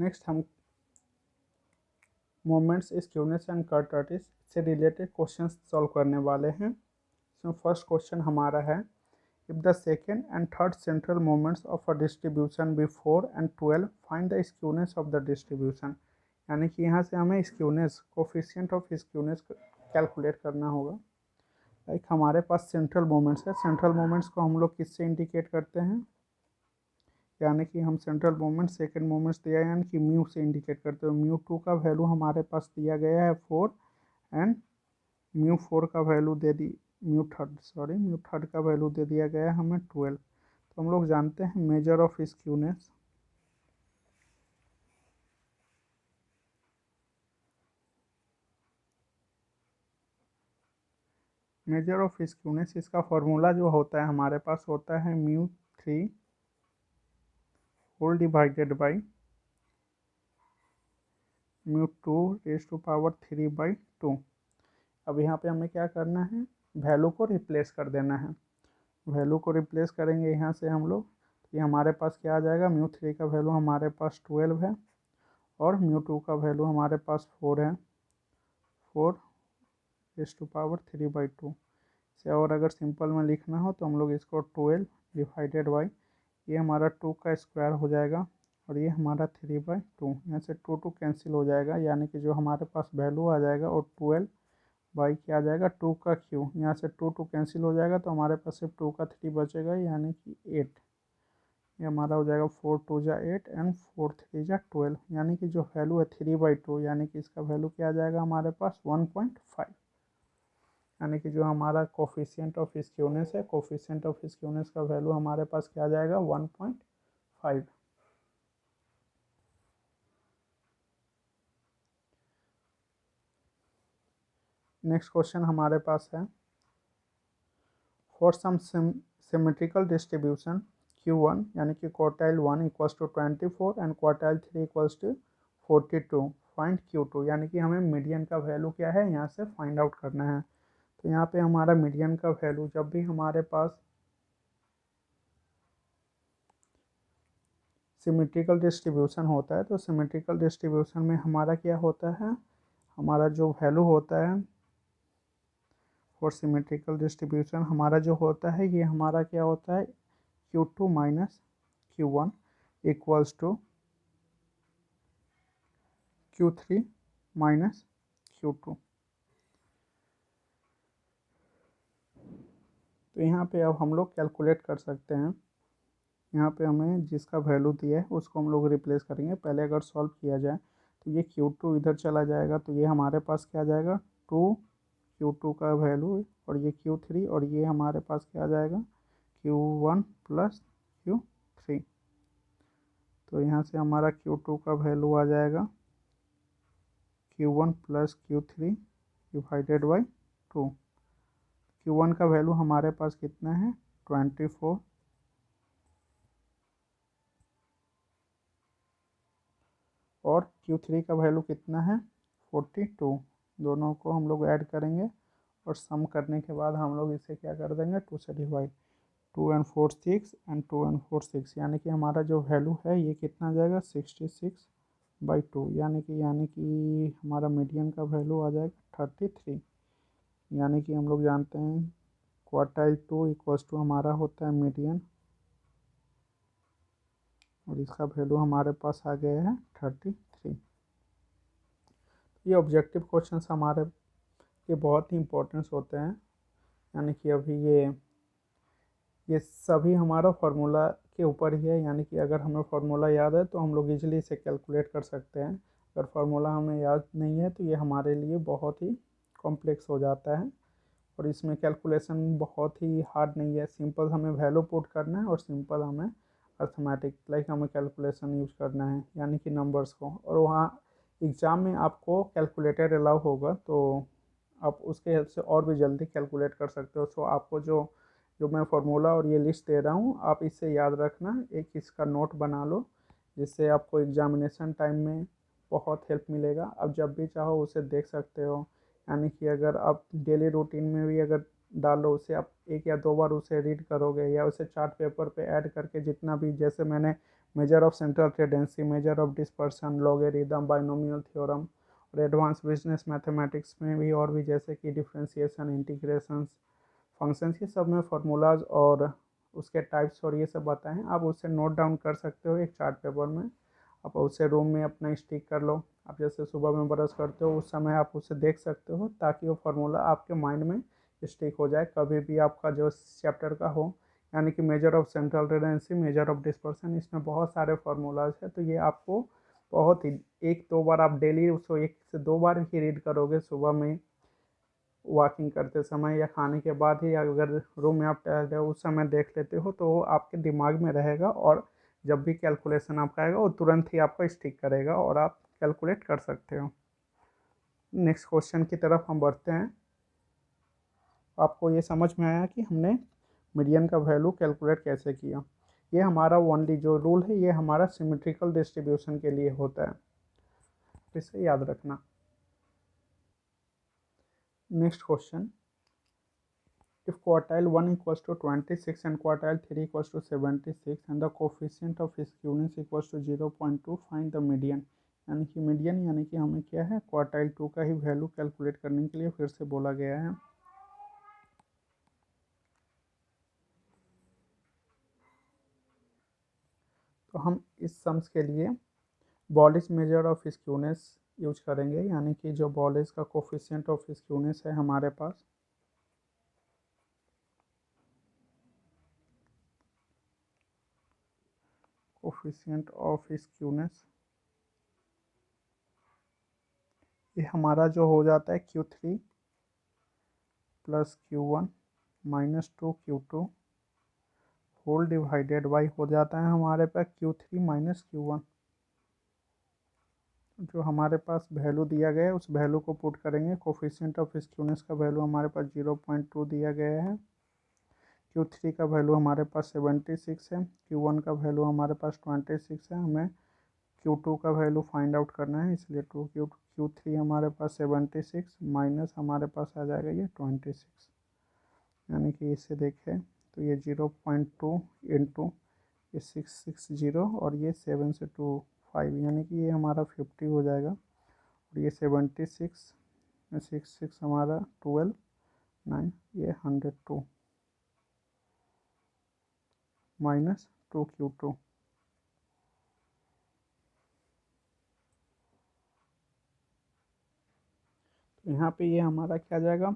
Next हम moments, skewness and कर्टर्टिस से related question solve करने वाले हैं। इसमें फर्स्ट क्वेश्चन हमारा है, if the second and third central moments of a distribution be 4 and 12 find the skewness of the distribution. यानी कि यहाँ से हमें skewness, coefficient of skewness calculate करना होगा। लाइक हमारे पास सेंट्रल मोमेंट्स है, सेंट्रल मोमेंट्स को हम लोग किससे इंडिकेट करते हैं, यानी कि हम सेंट्रल मोमेंट सेकेंड मोमेंट्स दिया है यानी कि म्यू से इंडिकेट करते हो। म्यू टू का वैल्यू हमारे पास दिया गया है 4 एंड म्यू फोर का वैल्यू दे दी, म्यू थर्ड का वैल्यू दे दिया गया है हमें 12। तो हम लोग जानते हैं measure of skewness, measure of skewness इसका फॉर्मूला जो होता है हमारे पास होता है mu 3 whole divided by mu 2 raise to power 3/2। अब यहाँ पे हमें क्या करना है, वैल्यू को रिप्लेस कर देना है। वैल्यू को रिप्लेस करेंगे यहाँ से हम लोग, ये हमारे पास क्या आ जाएगा, म्यू 3 का वैल्यू हमारे पास 12 है और म्यू 2 का वैल्यू हमारे पास 4 है, 4 रेज टू पावर 3/2 से। और अगर सिंपल में लिखना हो तो हम लोग इसको 12 डिवाइडेड बाई, ये हमारा 2 का स्क्वायर हो जाएगा और ये हमारा 3/2। यहाँ से 2 कैंसिल हो जाएगा, यानी कि जो हमारे पास वैल्यू आ जाएगा और 12 बाई क्या आ जाएगा 2 का क्यू, यहाँ से 2 कैंसिल हो जाएगा तो हमारे पास सिर्फ 2 का 3 बचेगा, यानी कि 8। ये हमारा हो जाएगा 4 2 जा 8 एंड 4 3 जा 12, यानी कि जो वैल्यू है 3/2, यानी कि इसका वैल्यू क्या आ जाएगा हमारे पास 1.5। यानी कि जो हमारा कोफिशिएंट ऑफ स्क्यूनेस है, कोफिशिएंट ऑफ स्क्यूनेस का वैल्यू हमारे पास क्या आ जाएगा 1.5। नेक्स्ट क्वेश्चन हमारे पास है, for some symmetrical distribution Q1 यानी कि quartile 1 equals to 24 and quartile 3 equals to 42 find Q2। यानी कि हमें मीडियन का वैल्यू क्या है यहाँ से फाइंड आउट करना है। तो यहाँ पे हमारा मीडियन का वैल्यू, जब भी हमारे पास सिमेट्रिकल डिस्ट्रीब्यूशन होता है तो सिमेट्रिकल डिस्ट्रीब्यूशन में हमारा क्या होता है, हमारा जो वैल्यू होता है फॉर सिमेट्रिकल डिस्ट्रीब्यूशन हमारा जो होता है, ये हमारा क्या होता है Q2 minus Q1 equals to Q3 minus Q2। तो यहाँ पे अब हम लोग कैलकुलेट कर सकते हैं। यहाँ पे हमें जिसका वैल्यू दिया है उसको हम लोग रिप्लेस करेंगे। पहले अगर सॉल्व किया जाए तो ये Q2 इधर चला जाएगा तो ये हमारे पास क्या आ जाएगा 2 Q2 का वैल्यू, और ये Q3 और ये हमारे पास क्या आ जाएगा Q1 प्लस Q3। तो यहाँ से हमारा Q2 का वैल्यू आ जाएगा Q1 plus Q3 divided by 2। Q1 का वैल्यू हमारे पास कितना है 24 और Q3 का वैल्यू कितना है 42। दोनों को हम लोग ऐड करेंगे और सम करने के बाद हम लोग इसे क्या कर देंगे 2 से डिवाइड, 2 and 4 6 एंड 2 and 4 6, यानी कि हमारा जो वैल्यू है ये कितना आ जाएगा 66/2, यानी कि हमारा मीडियन का वैल्यू आ जाएगा 33। यानी कि हम लोग जानते हैं क्वार्टाइल 2 इक्वल्स टू हमारा होता है मीडियन, और इसका वैल्यू हमारे पास आ गया है 33। ये ऑब्जेक्टिव क्वेश्चंस हमारे ये बहुत ही इंपॉर्टेंस होते हैं। यानी कि अभी ये सभी हमारा फार्मूला के ऊपर ही है, यानी कि अगर हमें फार्मूला याद है तो हम लोग इजीली इसे कैलकुलेट कर सकते हैं। अगर फार्मूला हमें याद नहीं है तो ये हमारे लिए बहुत ही कॉम्प्लेक्स हो जाता है, और इसमें कैलकुलेशन बहुत ही हार्ड नहीं है। सिंपल हमें वैल्यू पुट करना है और सिंपल हमें अर्थमेटिक लाइक हमें कैलकुलेशन यूज करना है, यानी कि नंबर्स को। और वहाँ एग्ज़ाम में आपको कैलकुलेटर अलाउ होगा तो आप उसके हेल्प से और भी जल्दी कैलकुलेट कर सकते हो। सो आपको जो जो मैं फार्मूला और ये लिस्ट दे रहा हूँ आप इससे याद रखना, एक इसका नोट बना लो जिससे आपको एग्जामिनेशन टाइम में बहुत हेल्प मिलेगा। आप जब भी चाहो उसे देख सकते हो, यानी कि अगर आप डेली रूटीन में भी अगर डालो उसे, आप 1 या 2 बार उसे रीड करोगे या उसे चार्ट पेपर पे ऐड करके जितना भी, जैसे मैंने measure of central tendency, measure of dispersion, logarithm, binomial theorem, और एडवांस बिजनेस मैथमेटिक्स में भी और भी, जैसे कि डिफ्रेंशिएशन, इंटीग्रेशंस, फंक्शंस, ये सब में फार्मूलाज और उसके टाइप्स और ये सब बताए हैं। आप उससे नोट डाउन कर सकते हो एक चार्ट पेपर में। आप उसे रूम में अपना स्टिक कर लो। आप जैसे सुबह में ब्रश करते हो उस समय आप उसे देख सकते हो, ताकि वो फार्मूला आपके माइंड में स्टिक हो जाए कभी भी आपका जो चैप्टर का हो। यानी कि measure of central tendency, measure of dispersion, इसमें बहुत सारे फार्मूलाज है। तो ये आपको बहुत ही, एक दो बार आप डेली उसको 1 से 2 बार ही रीड करोगे, सुबह में वॉकिंग करते समय या खाने के बाद ही, अगर रूम में आप टहल रहे हो उस समय देख लेते हो तो वो आपके दिमाग में रहेगा, और जब भी कैलकुलेशन आपका आएगा वो तुरंत ही आपको स्टिक करेगा और आप कैलकुलेट कर सकते हो। नेक्स्ट क्वेश्चन की तरफ हम बढ़ते हैं। आपको ये समझ में आया कि हमने मीडियन का वैल्यू कैलकुलेट कैसे किया। ये हमारा ओनली जो रूल है ये हमारा सिमेट्रिकल डिस्ट्रीब्यूशन के लिए होता है, इसे याद रखना। Next question, if quartile 1 equals to 26 and quartile 3 equals to 76 and the coefficient of skewness equals to 0.2, find the median। यानी कि मीडियन यानी कि हमें क्या है, क्वार्टाइल 2 का ही वैल्यू कैलकुलेट करने के लिए फिर से बोला गया है। तो हम इस सम्स के लिए बॉलिश मेजर ऑफ स्क्यूनेस यूज करेंगे, यानी कि जो बॉलिश का कोफिशिएंट ऑफ स्क्यूनेस है हमारे पास, कोफिशिएंट ऑफ स्क्यूनेस, ये हमारा जो हो जाता है Q3 plus Q1 minus 2Q2 whole divided by हो जाता है हमारे पास Q3 माइनस Q1। जो हमारे पास वैल्यू दिया गया है उस वैल्यू को पुट करेंगे। कोफिशिएंट ऑफ स्क्यूनेस का वैल्यू हमारे पास 0.2 दिया गया है। Q3 का वैल्यू हमारे पास 76 है। Q1 का वैल्यू हमारे पास 26 है। हमें Q2 का वैल्यू फाइंड आउट करना है, इसलिए Q3 हमारे पास 76 माइनस हमारे पास आ जाएगा ये 26, यानी कि इसे देखें तो ये 0.2 इंटू ये 660 और ये 7 से 2 5, यानी कि ये हमारा 50 हो जाएगा। और ये 76 6 हमारा 12 9, ये 102 माइनस 2Q2। तो यहाँ पे ये हमारा क्या आ जाएगा,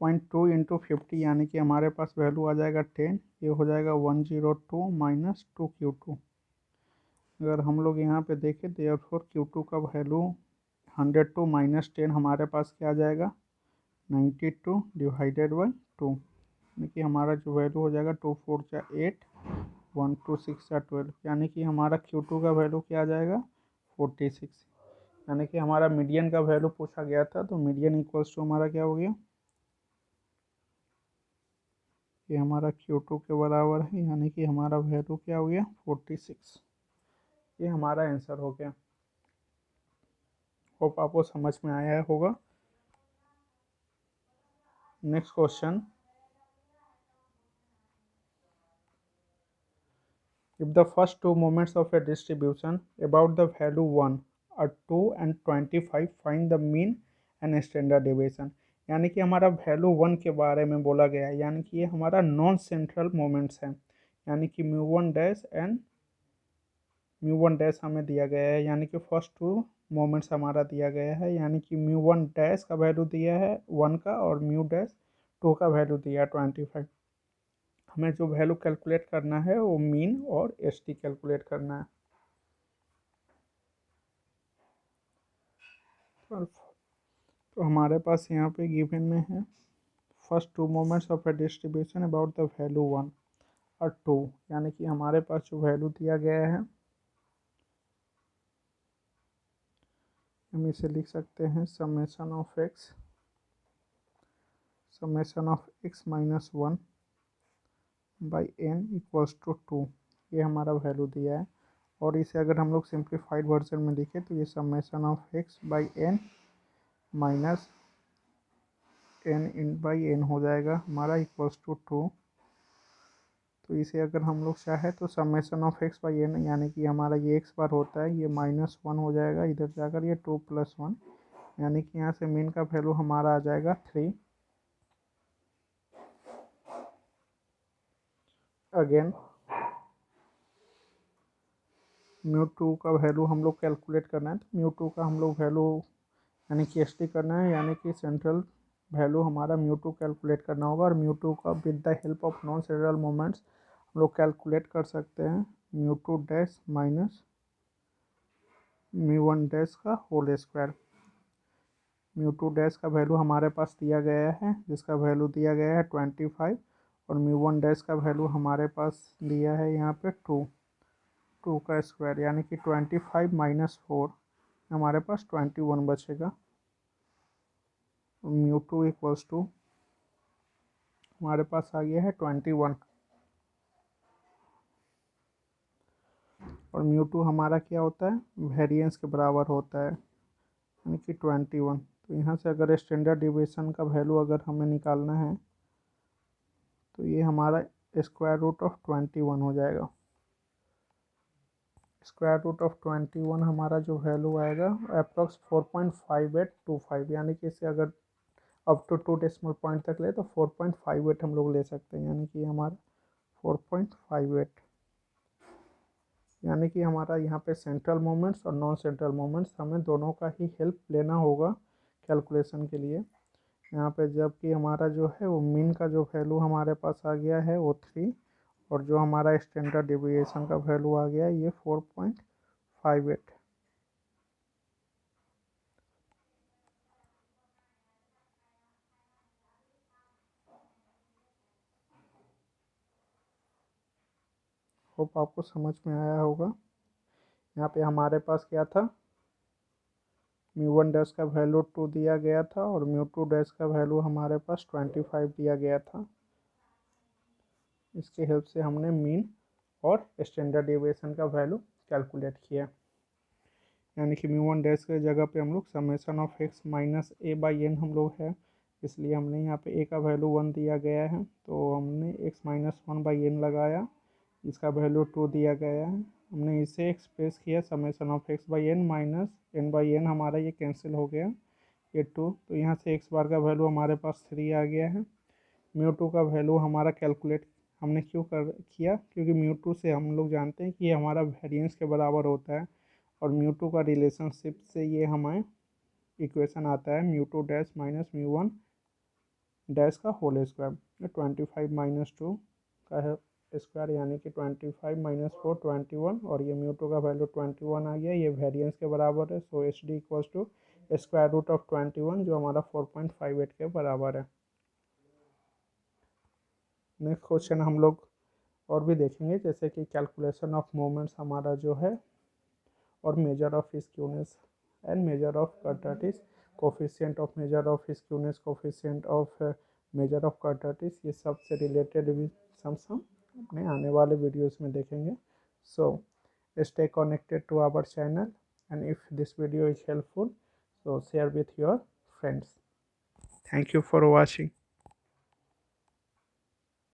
0.2 इंटू 50, यानी कि हमारे पास वैल्यू आ जाएगा 10। ये हो जाएगा 102 माइनस 2Q2। अगर हम लोग यहाँ पे देखें देयरफॉर Q2 का वैल्यू 102 माइनस 10 हमारे पास क्या आ जाएगा, 92 डिवाइडेड बाई 2, यानी कि हमारा जो वैल्यू हो जाएगा 2 4 जा 8 1 2 6 जा 12, यानी कि हमारा Q2 का वैल्यू क्या आ जाएगा 46। यानी कि हमारा मीडियन का वैल्यू पूछा गया था, तो मीडियन इक्वल्स टू हमारा क्या हो गया, ये हमारा Q2 के बराबर है, यानी कि हमारा वैल्यू क्या हो गया 46। ये हमारा आंसर हो गया। होप आपको समझ में आया होगा। Next question, if the first two moments of a distribution about the value 1 are 2 and 25, find the mean and standard deviation। यानी कि हमारा वैल्यू 1 के बारे में बोला गया है, यानी कि ये हमारा नॉन सेंट्रल मोमेंट्स है, यानी कि mu 1 dash and mu 1 dash हमें दिया गया है। यानी कि फर्स्ट टू मोमेंट्स हमारा दिया गया है, यानी कि म्यू 1 डैश का वैल्यू दिया है 1 का, और म्यू डैश 2 का वैल्यू दिया है 25। हमें जो वैल्यू कैलकुलेट करना है वो मीन और एसटी कैलकुलेट करना है। तो हमारे पास यहाँ पे गिवन में है first two moments of A distribution about the value 1 और 2, यानी कि हमारे पास जो वैल्यू दिया गया है हम इसे लिख सकते हैं summation of x minus 1 by n equals to 2, ये हमारा वैल्यू दिया है। और इसे अगर हम लोग सिंप्लीफाइड वर्जन में लिखें तो ये summation of x by n minus n in by n हो जाएगा हमारा इक्वल्स टू 2। तो इसे अगर हम लोग चाहे तो summation of x by n, यानी कि हमारा ये एक्स बार होता है, ये -1 हो जाएगा, इधर जाकर ये 2 + 1, यानी कि यहाँ से मीन का वैल्यू हमारा आ जाएगा 3। अगेन μ2 का वैल्यू हम लोग कैलकुलेट करना है, तो μ2 का हम लोग वैल्यू यानी कि एस टी करना है, यानी कि सेंट्रल वैल्यू हमारा μ2 कैलकुलेट करना होगा। और μ2 का with the help of non central moments हम लोग कैलकुलेट कर सकते हैं μ2 डैश माइनस μ1 डैश का होल स्क्वायर। μ2 डैश का वैल्यू हमारे पास दिया गया है, जिसका वैल्यू दिया गया है 25, और μ1 डैश का वैल्यू हमारे पास दिया है यहाँ पे 2 का स्क्वायर, यानी कि 25 - 4 हमारे पास 21 बचेगा। μ2 इक्वल्स टू हमारे पास आ गया है 21, और μ2 हमारा क्या होता है, वेरिएंस के बराबर होता है, यानी कि 21। तो यहाँ से अगर स्टैंडर्ड डिविएशन का वैल्यू अगर हमें निकालना है तो ये हमारा √21 हो जाएगा। √21 हमारा जो वैल्यू आएगा अप्रॉक्स 4.5825, यानी कि इसे अगर अप टू 2 डेसिमल पॉइंट तक ले तो 4.58 हम लोग ले सकते हैं, यानी कि हमारा 4.58, यानी कि हमारा यहाँ पे सेंट्रल मोमेंट्स और नॉन सेंट्रल मोमेंट्स हमें दोनों का ही हेल्प लेना होगा कैलकुलेशन के लिए। यहाँ पे जबकि हमारा जो है वो मीन का जो वैल्यू हमारे पास आ गया है वो 3, और जो हमारा स्टैंडर्ड डिविएशन का वैल्यू आ गया है ये 4.58। होप आपको समझ में आया होगा। यहाँ पे हमारे पास क्या था, μ1 डैश का वैल्यू 2 दिया गया था, और μ2 डैश का वैल्यू हमारे पास 25 दिया गया था। इसके हेल्प से हमने मीन और स्टैंडर्ड डिविएशन का वैल्यू कैलकुलेट किया, यानी कि μ1 डैश के जगह पे हम लोग summation of x minus a by n हम लोग है, इसलिए हमने यहाँ पे ए का वैल्यू 1 दिया गया है, तो हमने x - 1 बाई एन लगाया, इसका वैल्यू 2 दिया गया है, हमने इसे एक्सप्रेस किया summation of x by n minus n by n, हमारा ये कैंसिल हो गया ये 2, तो यहाँ से एक्स बार का वैल्यू हमारे पास 3 आ गया है। μ2 का वैल्यू हमारा कैलकुलेट हमने क्यों किया, क्योंकि μ2 से हम लोग जानते हैं कि ये हमारा वेरिएंस के बराबर होता है, और μ2 का रिलेशनशिप से ये हमें इक्वेशन आता है μ2 डैश माइनस μ1 डैश का होल स्क्वायर, 25 - 2 का है स्क्वायर, यानी कि 25 - 4 21, और ये μ2 का वैल्यू 21 आ गया, ये वेरिएंस के बराबर है। So H D equals to √21, जो हमारा 4.58 के बराबर है। नेक्स्ट क्वेश्चन हम लोग और भी देखेंगे, जैसे कि कैलकुलेशन ऑफ मोमेंट्स हमारा जो है, और measure of skewness and measure of kurtosis, coefficient of measure of skewness, coefficient of measure of kurtosis, ये सब से रिलेटेड भी सम अपने आने वाले वीडियोस में देखेंगे। So stay connected to our channel, and if this video is helpful, so share with your friends. Thank you for watching.